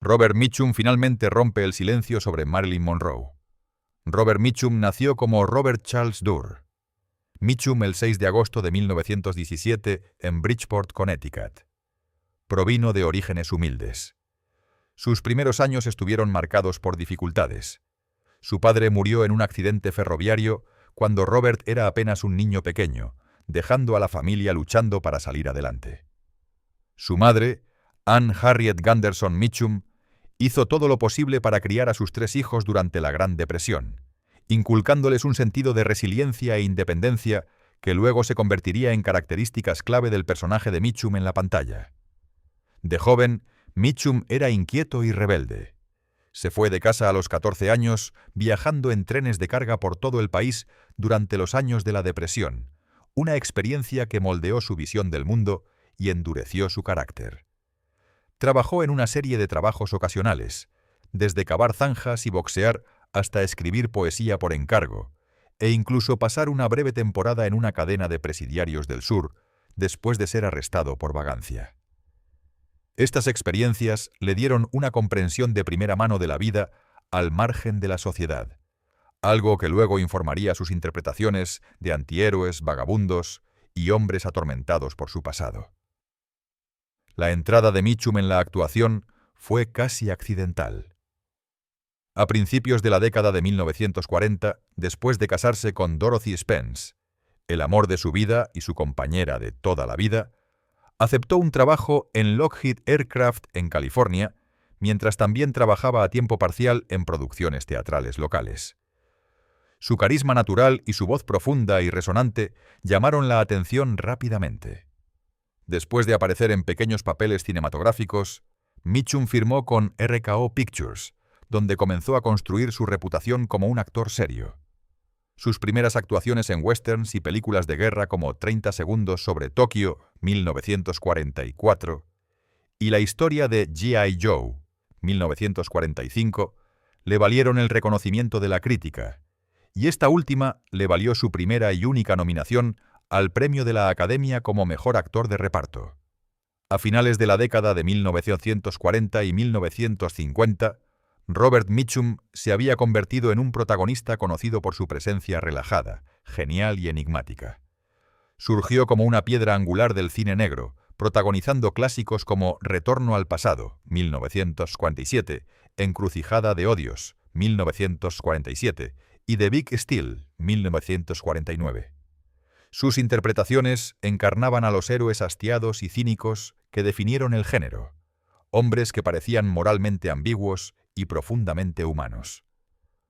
Robert Mitchum finalmente rompe el silencio sobre Marilyn Monroe. Robert Mitchum nació como Robert Charles Durr Mitchum el 6 de agosto de 1917 en Bridgeport, Connecticut. Provino de orígenes humildes. Sus primeros años estuvieron marcados por dificultades. Su padre murió en un accidente ferroviario cuando Robert era apenas un niño pequeño, dejando a la familia luchando para salir adelante. Su madre, Anne Harriet Gunderson Mitchum, hizo todo lo posible para criar a sus 3 hijos durante la Gran Depresión, inculcándoles un sentido de resiliencia e independencia que luego se convertiría en características clave del personaje de Mitchum en la pantalla. De joven, Mitchum era inquieto y rebelde. Se fue de casa a los 14 años, viajando en trenes de carga por todo el país durante los años de la Depresión, una experiencia que moldeó su visión del mundo y endureció su carácter. Trabajó en una serie de trabajos ocasionales, desde cavar zanjas y boxear hasta escribir poesía por encargo, e incluso pasar una breve temporada en una cadena de presidiarios del sur, después de ser arrestado por vagancia. Estas experiencias le dieron una comprensión de primera mano de la vida al margen de la sociedad, algo que luego informaría sus interpretaciones de antihéroes, vagabundos y hombres atormentados por su pasado. La entrada de Mitchum en la actuación fue casi accidental. A principios de la década de 1940, después de casarse con Dorothy Spence, el amor de su vida y su compañera de toda la vida, aceptó un trabajo en Lockheed Aircraft en California, mientras también trabajaba a tiempo parcial en producciones teatrales locales. Su carisma natural y su voz profunda y resonante llamaron la atención rápidamente. Después de aparecer en pequeños papeles cinematográficos, Mitchum firmó con RKO Pictures, donde comenzó a construir su reputación como un actor serio. Sus primeras actuaciones en westerns y películas de guerra como 30 segundos sobre Tokio, 1944, y la historia de G.I. Joe, 1945, le valieron el reconocimiento de la crítica, y esta última le valió su primera y única nominación al premio de la Academia como mejor actor de reparto. A finales de la década de 1940 y 1950, Robert Mitchum se había convertido en un protagonista conocido por su presencia relajada, genial y enigmática. Surgió como una piedra angular del cine negro, protagonizando clásicos como Retorno al pasado, 1947, Encrucijada de odios, 1947, y The Big Steal, 1949. Sus interpretaciones encarnaban a los héroes hastiados y cínicos que definieron el género, hombres que parecían moralmente ambiguos y profundamente humanos.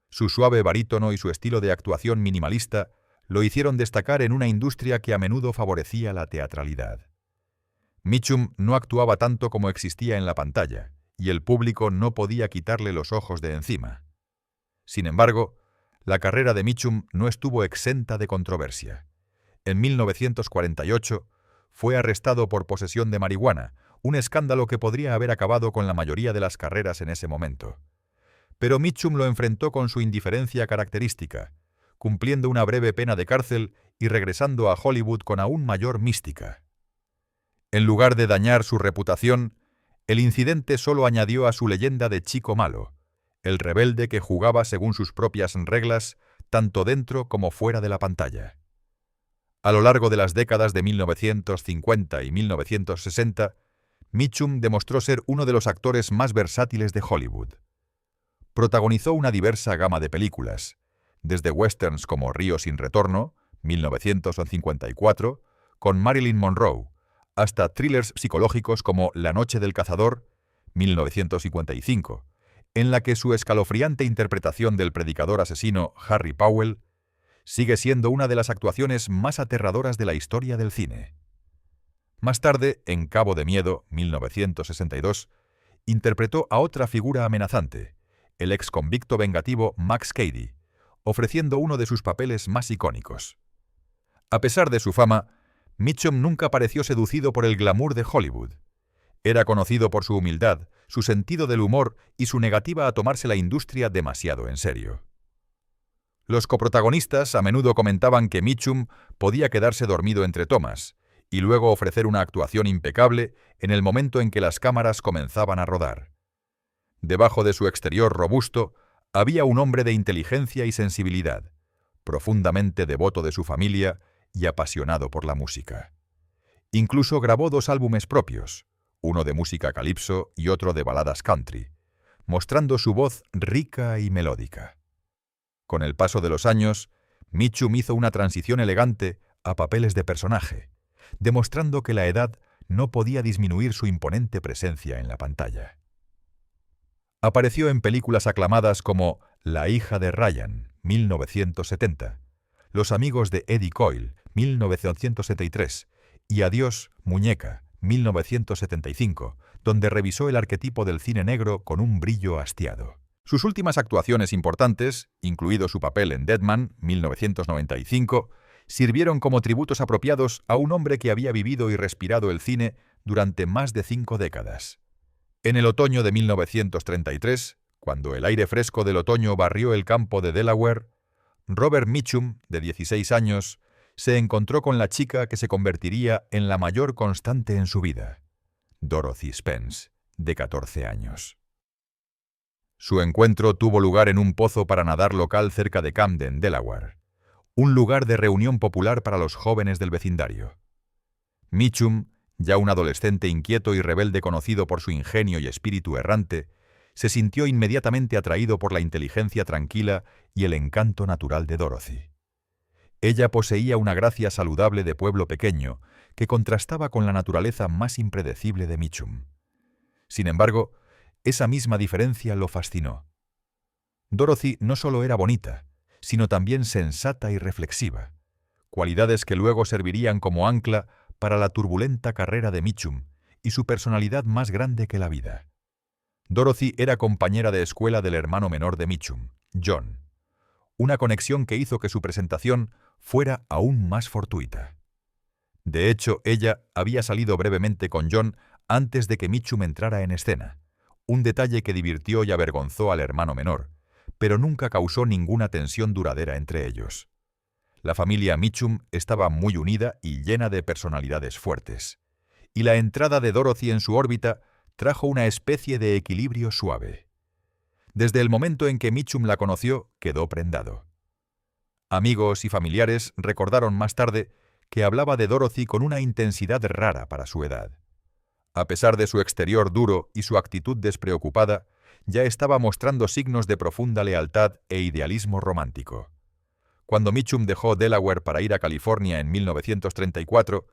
Su suave barítono y su estilo de actuación minimalista lo hicieron destacar en una industria que a menudo favorecía la teatralidad. Mitchum no actuaba tanto como existía en la pantalla, y el público no podía quitarle los ojos de encima. Sin embargo, la carrera de Mitchum no estuvo exenta de controversia. En 1948 fue arrestado por posesión de marihuana, un escándalo que podría haber acabado con la mayoría de las carreras en ese momento. Pero Mitchum lo enfrentó con su indiferencia característica, cumpliendo una breve pena de cárcel y regresando a Hollywood con aún mayor mística. En lugar de dañar su reputación, el incidente solo añadió a su leyenda de chico malo, el rebelde que jugaba según sus propias reglas, tanto dentro como fuera de la pantalla. A lo largo de las décadas de 1950 y 1960, Mitchum demostró ser uno de los actores más versátiles de Hollywood. Protagonizó una diversa gama de películas, desde westerns como Río sin retorno, 1954, con Marilyn Monroe, hasta thrillers psicológicos como La noche del cazador, 1955, en la que su escalofriante interpretación del predicador asesino Harry Powell sigue siendo una de las actuaciones más aterradoras de la historia del cine. Más tarde, en Cabo de Miedo, 1962, interpretó a otra figura amenazante, el ex convicto vengativo Max Cady, ofreciendo uno de sus papeles más icónicos. A pesar de su fama, Mitchum nunca pareció seducido por el glamour de Hollywood. Era conocido por su humildad, su sentido del humor y su negativa a tomarse la industria demasiado en serio. Los coprotagonistas a menudo comentaban que Mitchum podía quedarse dormido entre tomas y luego ofrecer una actuación impecable en el momento en que las cámaras comenzaban a rodar. Debajo de su exterior robusto había un hombre de inteligencia y sensibilidad, profundamente devoto de su familia y apasionado por la música. Incluso grabó 2 álbumes propios, uno de música calipso y otro de baladas country, mostrando su voz rica y melódica. Con el paso de los años, Mitchum hizo una transición elegante a papeles de personaje, demostrando que la edad no podía disminuir su imponente presencia en la pantalla. Apareció en películas aclamadas como La hija de Ryan, 1970, Los amigos de Eddie Coyle, 1973, y Adiós, muñeca, 1975, donde revisó el arquetipo del cine negro con un brillo hastiado. Sus últimas actuaciones importantes, incluido su papel en Deadman, 1995, sirvieron como tributos apropiados a un hombre que había vivido y respirado el cine durante más de 5 décadas. En el otoño de 1933, cuando el aire fresco del otoño barrió el campo de Delaware, Robert Mitchum, de 16 años, se encontró con la chica que se convertiría en la mayor constante en su vida, Dorothy Spence, de 14 años. Su encuentro tuvo lugar en un pozo para nadar local cerca de Camden, Delaware, un lugar de reunión popular para los jóvenes del vecindario. Mitchum, ya un adolescente inquieto y rebelde conocido por su ingenio y espíritu errante, se sintió inmediatamente atraído por la inteligencia tranquila y el encanto natural de Dorothy. Ella poseía una gracia saludable de pueblo pequeño que contrastaba con la naturaleza más impredecible de Mitchum. Sin embargo, esa misma diferencia lo fascinó. Dorothy no solo era bonita, sino también sensata y reflexiva, cualidades que luego servirían como ancla para la turbulenta carrera de Mitchum y su personalidad más grande que la vida. Dorothy era compañera de escuela del hermano menor de Mitchum, John, una conexión que hizo que su presentación fuera aún más fortuita. De hecho, ella había salido brevemente con John antes de que Mitchum entrara en escena, un detalle que divirtió y avergonzó al hermano menor, pero nunca causó ninguna tensión duradera entre ellos. La familia Mitchum estaba muy unida y llena de personalidades fuertes, y la entrada de Dorothy en su órbita trajo una especie de equilibrio suave. Desde el momento en que Mitchum la conoció, quedó prendado. Amigos y familiares recordaron más tarde que hablaba de Dorothy con una intensidad rara para su edad. A pesar de su exterior duro y su actitud despreocupada, ya estaba mostrando signos de profunda lealtad e idealismo romántico. Cuando Mitchum dejó Delaware para ir a California en 1934,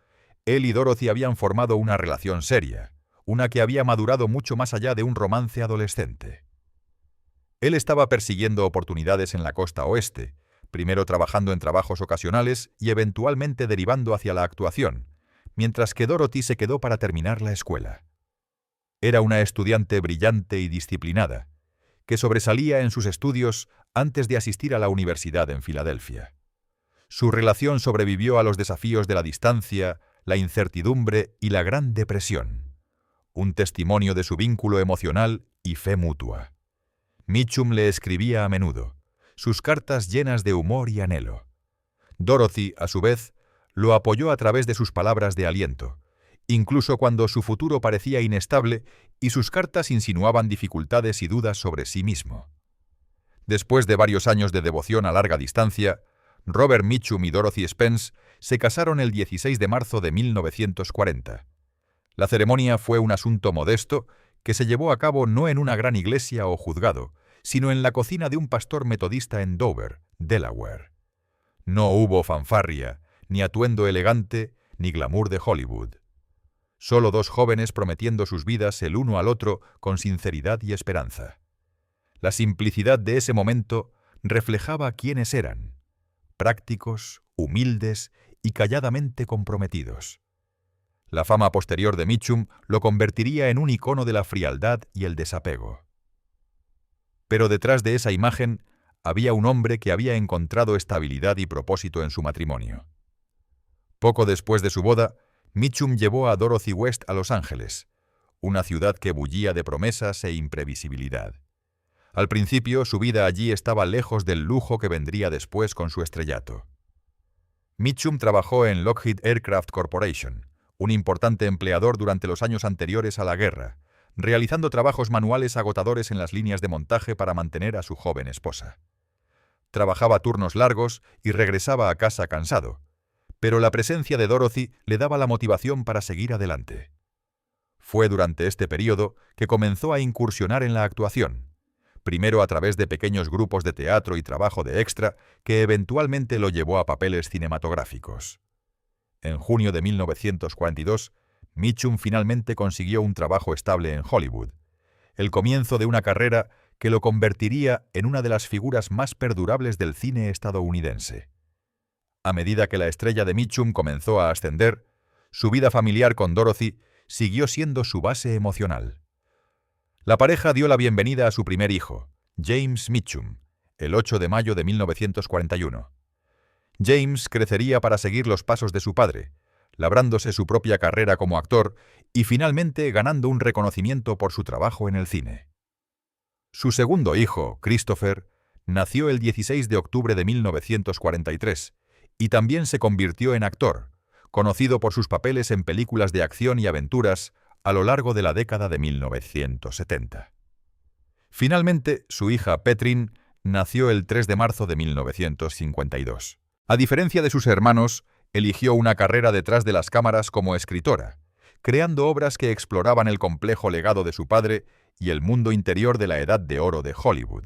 él y Dorothy habían formado una relación seria, una que había madurado mucho más allá de un romance adolescente. Él estaba persiguiendo oportunidades en la costa oeste, primero trabajando en trabajos ocasionales y eventualmente derivando hacia la actuación, mientras que Dorothy se quedó para terminar la escuela. Era una estudiante brillante y disciplinada, que sobresalía en sus estudios antes de asistir a la universidad en Filadelfia. Su relación sobrevivió a los desafíos de la distancia, la incertidumbre y la Gran Depresión, un testimonio de su vínculo emocional y fe mutua. Mitchum le escribía a menudo, sus cartas llenas de humor y anhelo. Dorothy, a su vez, lo apoyó a través de sus palabras de aliento, incluso cuando su futuro parecía inestable y sus cartas insinuaban dificultades y dudas sobre sí mismo. Después de varios años de devoción a larga distancia, Robert Mitchum y Dorothy Spence se casaron el 16 de marzo de 1940. La ceremonia fue un asunto modesto que se llevó a cabo no en una gran iglesia o juzgado, sino en la cocina de un pastor metodista en Dover, Delaware. No hubo fanfarria, ni atuendo elegante, ni glamour de Hollywood. Solo 2 jóvenes prometiendo sus vidas el uno al otro con sinceridad y esperanza. La simplicidad de ese momento reflejaba quiénes eran, prácticos, humildes y calladamente comprometidos. La fama posterior de Mitchum lo convertiría en un icono de la frialdad y el desapego. Pero detrás de esa imagen había un hombre que había encontrado estabilidad y propósito en su matrimonio. Poco después de su boda, Mitchum llevó a Dorothy West a Los Ángeles, una ciudad que bullía de promesas e imprevisibilidad. Al principio, su vida allí estaba lejos del lujo que vendría después con su estrellato. Mitchum trabajó en Lockheed Aircraft Corporation, un importante empleador durante los años anteriores a la guerra, realizando trabajos manuales agotadores en las líneas de montaje para mantener a su joven esposa. Trabajaba turnos largos y regresaba a casa cansado, pero la presencia de Dorothy le daba la motivación para seguir adelante. Fue durante este periodo que comenzó a incursionar en la actuación, primero a través de pequeños grupos de teatro y trabajo de extra que eventualmente lo llevó a papeles cinematográficos. En junio de 1942, Mitchum finalmente consiguió un trabajo estable en Hollywood, el comienzo de una carrera que lo convertiría en una de las figuras más perdurables del cine estadounidense. A medida que la estrella de Mitchum comenzó a ascender, su vida familiar con Dorothy siguió siendo su base emocional. La pareja dio la bienvenida a su primer hijo, James Mitchum, el 8 de mayo de 1941. James crecería para seguir los pasos de su padre, labrándose su propia carrera como actor y finalmente ganando un reconocimiento por su trabajo en el cine. Su segundo hijo, Christopher, nació el 16 de octubre de 1943 y también se convirtió en actor, conocido por sus papeles en películas de acción y aventuras a lo largo de la década de 1970. Finalmente, su hija Petrin nació el 3 de marzo de 1952. A diferencia de sus hermanos, eligió una carrera detrás de las cámaras como escritora, creando obras que exploraban el complejo legado de su padre y el mundo interior de la Edad de Oro de Hollywood.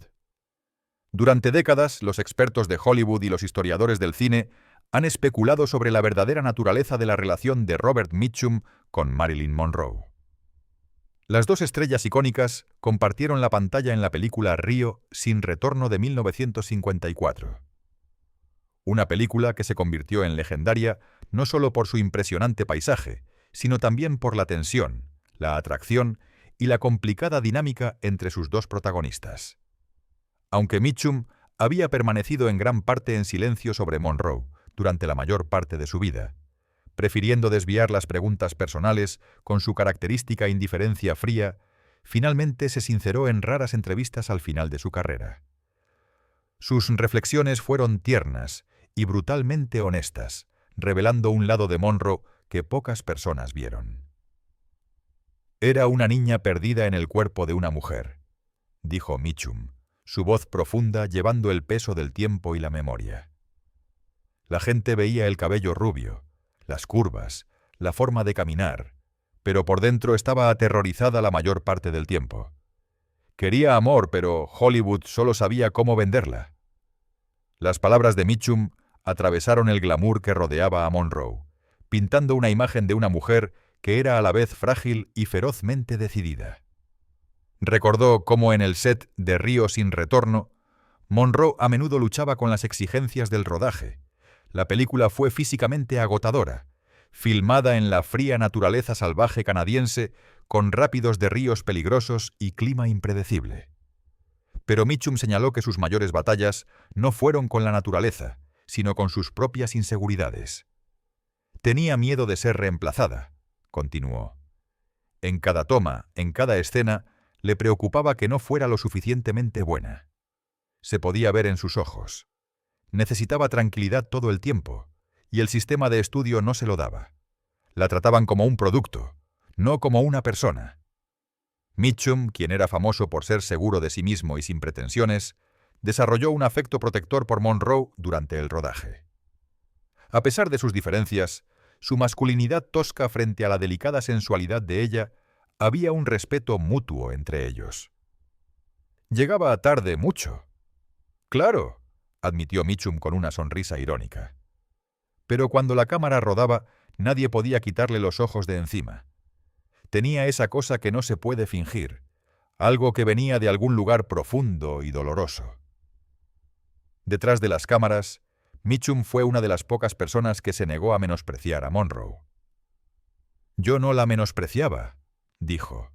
Durante décadas, los expertos de Hollywood y los historiadores del cine han especulado sobre la verdadera naturaleza de la relación de Robert Mitchum con Marilyn Monroe. Las dos estrellas icónicas compartieron la pantalla en la película Río sin retorno de 1954. Una película que se convirtió en legendaria no solo por su impresionante paisaje, sino también por la tensión, la atracción y la complicada dinámica entre sus dos protagonistas. Aunque Mitchum había permanecido en gran parte en silencio sobre Monroe durante la mayor parte de su vida, prefiriendo desviar las preguntas personales con su característica indiferencia fría, finalmente se sinceró en raras entrevistas al final de su carrera. Sus reflexiones fueron tiernas y brutalmente honestas, revelando un lado de Monroe que pocas personas vieron. «Era una niña perdida en el cuerpo de una mujer», dijo Mitchum, su voz profunda llevando el peso del tiempo y la memoria. La gente veía el cabello rubio, las curvas, la forma de caminar, pero por dentro estaba aterrorizada la mayor parte del tiempo. Quería amor, pero Hollywood solo sabía cómo venderla. Las palabras de Mitchum atravesaron el glamour que rodeaba a Monroe, pintando una imagen de una mujer que era a la vez frágil y ferozmente decidida. Recordó cómo en el set de Río sin retorno, Monroe a menudo luchaba con las exigencias del rodaje. La película fue físicamente agotadora, filmada en la fría naturaleza salvaje canadiense con rápidos de ríos peligrosos y clima impredecible. Pero Mitchum señaló que sus mayores batallas no fueron con la naturaleza, sino con sus propias inseguridades. Tenía miedo de ser reemplazada, continuó. En cada toma, en cada escena, le preocupaba que no fuera lo suficientemente buena. Se podía ver en sus ojos. Necesitaba tranquilidad todo el tiempo, y el sistema de estudio no se lo daba. La trataban como un producto, no como una persona. Mitchum, quien era famoso por ser seguro de sí mismo y sin pretensiones, desarrolló un afecto protector por Monroe durante el rodaje. A pesar de sus diferencias, su masculinidad tosca frente a la delicada sensualidad de ella, había un respeto mutuo entre ellos. Llegaba tarde mucho. Claro, admitió Mitchum con una sonrisa irónica. Pero cuando la cámara rodaba, nadie podía quitarle los ojos de encima. Tenía esa cosa que no se puede fingir, algo que venía de algún lugar profundo y doloroso. Detrás de las cámaras, Mitchum fue una de las pocas personas que se negó a menospreciar a Monroe. «Yo no la menospreciaba», dijo.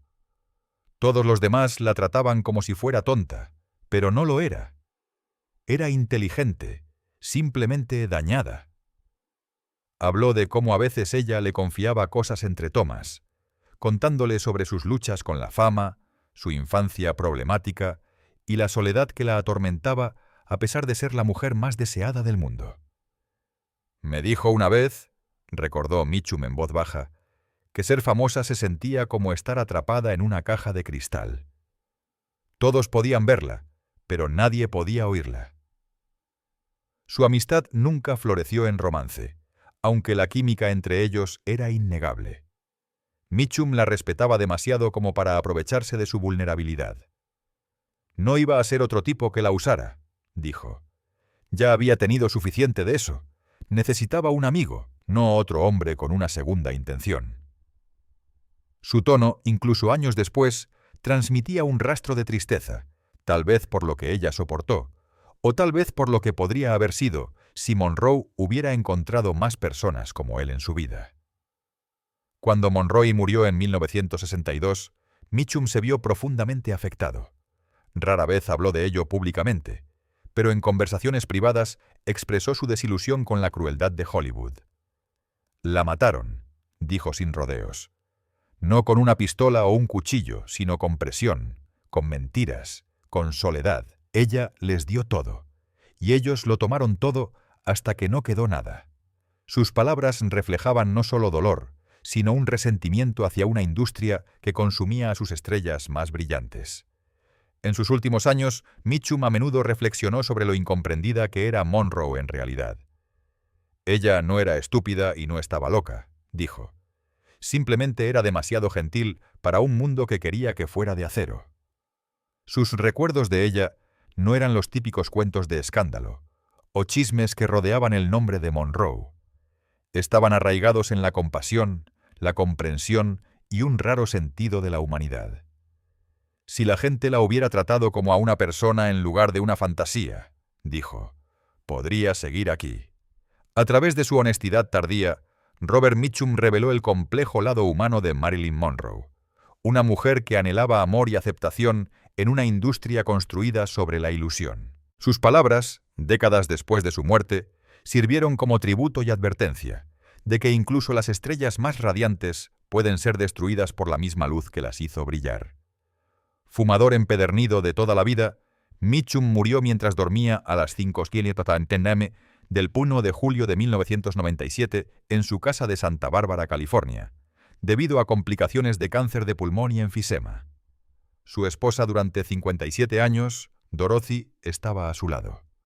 «Todos los demás la trataban como si fuera tonta, pero no lo era. Era inteligente, simplemente dañada». Habló de cómo a veces ella le confiaba cosas entre tomas, contándole sobre sus luchas con la fama, su infancia problemática y la soledad que la atormentaba a pesar de ser la mujer más deseada del mundo. «Me dijo una vez», recordó Mitchum en voz baja, que ser famosa se sentía como estar atrapada en una caja de cristal. Todos podían verla, pero nadie podía oírla. Su amistad nunca floreció en romance, aunque la química entre ellos era innegable. Mitchum la respetaba demasiado como para aprovecharse de su vulnerabilidad. No iba a ser otro tipo que la usara, dijo. Ya había tenido suficiente de eso. Necesitaba un amigo, no otro hombre con una segunda intención. Su tono, incluso años después, transmitía un rastro de tristeza, tal vez por lo que ella soportó, o tal vez por lo que podría haber sido si Monroe hubiera encontrado más personas como él en su vida. Cuando Monroe murió en 1962, Mitchum se vio profundamente afectado. Rara vez habló de ello públicamente, pero en conversaciones privadas expresó su desilusión con la crueldad de Hollywood. «La mataron», dijo sin rodeos. «No con una pistola o un cuchillo, sino con presión, con mentiras, con soledad. Ella les dio todo, y ellos lo tomaron todo hasta que no quedó nada». Sus palabras reflejaban no solo dolor, sino un resentimiento hacia una industria que consumía a sus estrellas más brillantes. En sus últimos años, Mitchum a menudo reflexionó sobre lo incomprendida que era Monroe en realidad. «Ella no era estúpida y no estaba loca», dijo. «Simplemente era demasiado gentil para un mundo que quería que fuera de acero». Sus recuerdos de ella no eran los típicos cuentos de escándalo o chismes que rodeaban el nombre de Monroe. Estaban arraigados en la compasión, la comprensión y un raro sentido de la humanidad. «Si la gente la hubiera tratado como a una persona en lugar de una fantasía», dijo, «podría seguir aquí». A través de su honestidad tardía, Robert Mitchum reveló el complejo lado humano de Marilyn Monroe, una mujer que anhelaba amor y aceptación en una industria construida sobre la ilusión. Sus palabras, décadas después de su muerte, sirvieron como tributo y advertencia de que incluso las estrellas más radiantes pueden ser destruidas por la misma luz que las hizo brillar. Fumador empedernido de toda la vida, Mitchum murió mientras dormía a las 5:15 del 1 de julio de 1997 en su casa de Santa Bárbara, California, debido a complicaciones de cáncer de pulmón y enfisema. Su esposa durante 57 años, Dorothy, estaba a su lado.